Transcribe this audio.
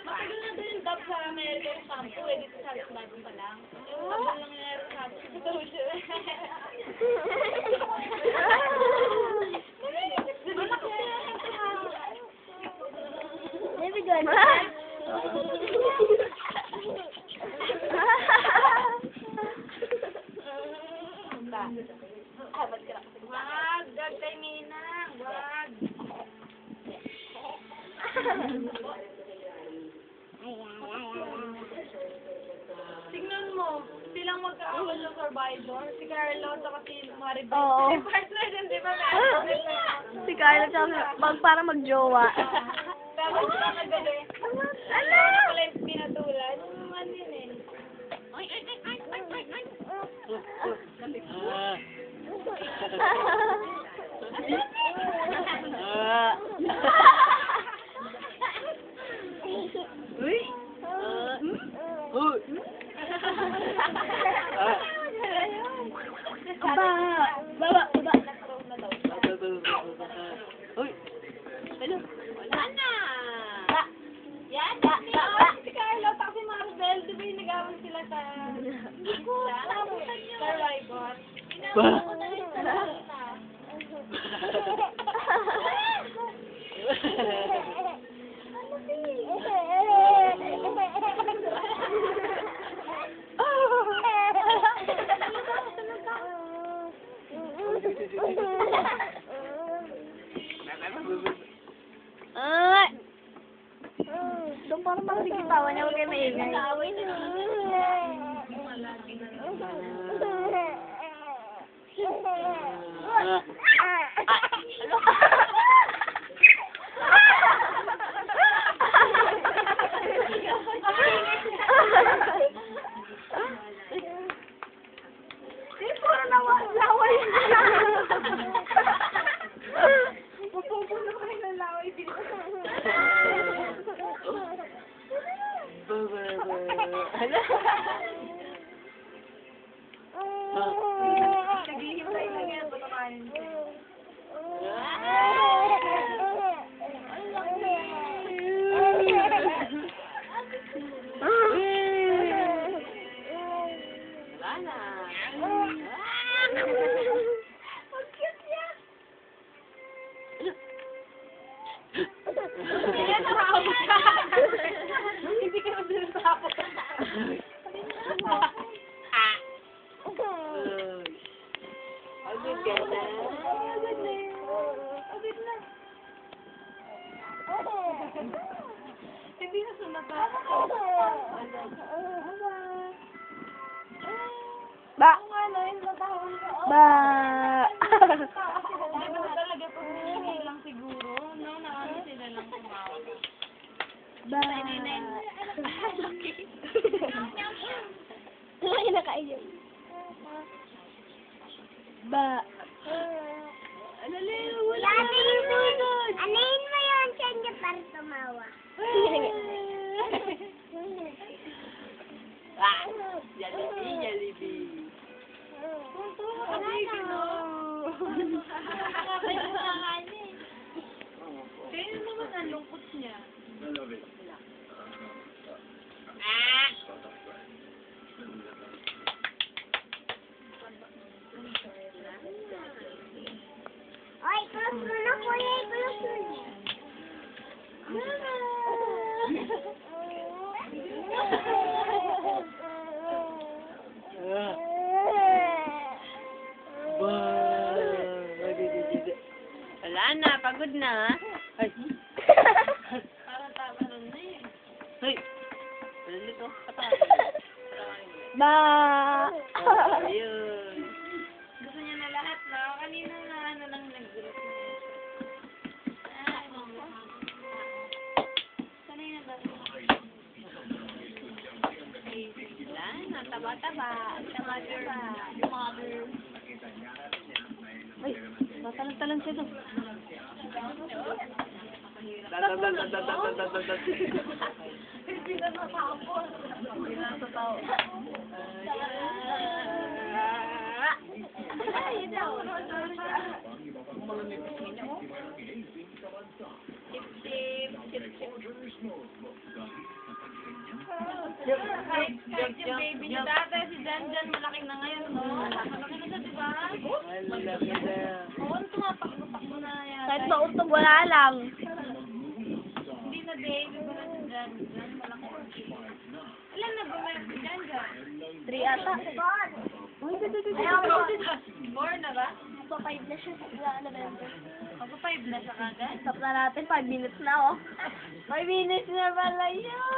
Matagal na doon yung dub sa Amerika yung sampo eh. Dito sa bago pa lang. Yung sabon lang nangyari sa atin. Ito siya. Maybe good. Wag! Gag kay Minang! Wag! Tingnan mo, silang magkaawal ng Survivor. Si Carlo at si Maribel. Oo. Si partner din, di ba? Si Carla tsaka para magjowa. Tapos sila nagdali. Ano pala yung pinatulan? Yung naman yun eh. Ay, ay, ay, ay, ay, ay, ay. Uy! Baba. Uy! Wala na! Yan! Si Carlo at si Maribel, di ba yung nag-awal sila sa... Survivor? Inaawal ko na rin sa Doon parang makikitawan niya, huwag kayo maingay. Puro laway. Pupuno kayo ng laway dito. Naghihintay lang yan, patakanin siya. Wala na. Ang cute niya. Hindi ka na tapos. Agad ka na. Hindi na sumata. Ba. Ba. Hindi ba talaga pag hindi lang siguro, no? Naano sila lang tumawag. Ba. Lagi na kayo. Ba. Alali, Wala na yung sunod. Anayin mo yun siya niya para tumawa. Jollibee. Kaya naman ang lungkot niya. Oy, close mo na kuya. Close mo na. Wala na, pagod na. Ay. Parang tama nun na eh. Ay. Wala dito. Ba. Ayun. Gusto niya na lahat, no? Kanina na ano lang nag-group na yun. Sanay na ba? Wala na, taba-taba. Taba-taba. Mother. Ay, tatalon siya doon. Hindi na natapos. Hindi na natapos. Ay, ito. Kahit yung baby niya dati, si Jan malaki na ngayon, no? Malaki na siya, di ba? Oo, tumatakbo na yan. Kahit mautog, wala lang. Hindi na baby ko na si Jan. Malaki na siya. Ilan na ba meron si Jan? 3 ata. Four na ba? Pa-5 na siya sa November. Magpa-5 na siya kagad? Stop na natin, 5 minutes na oh. 5 minutes na pala yun.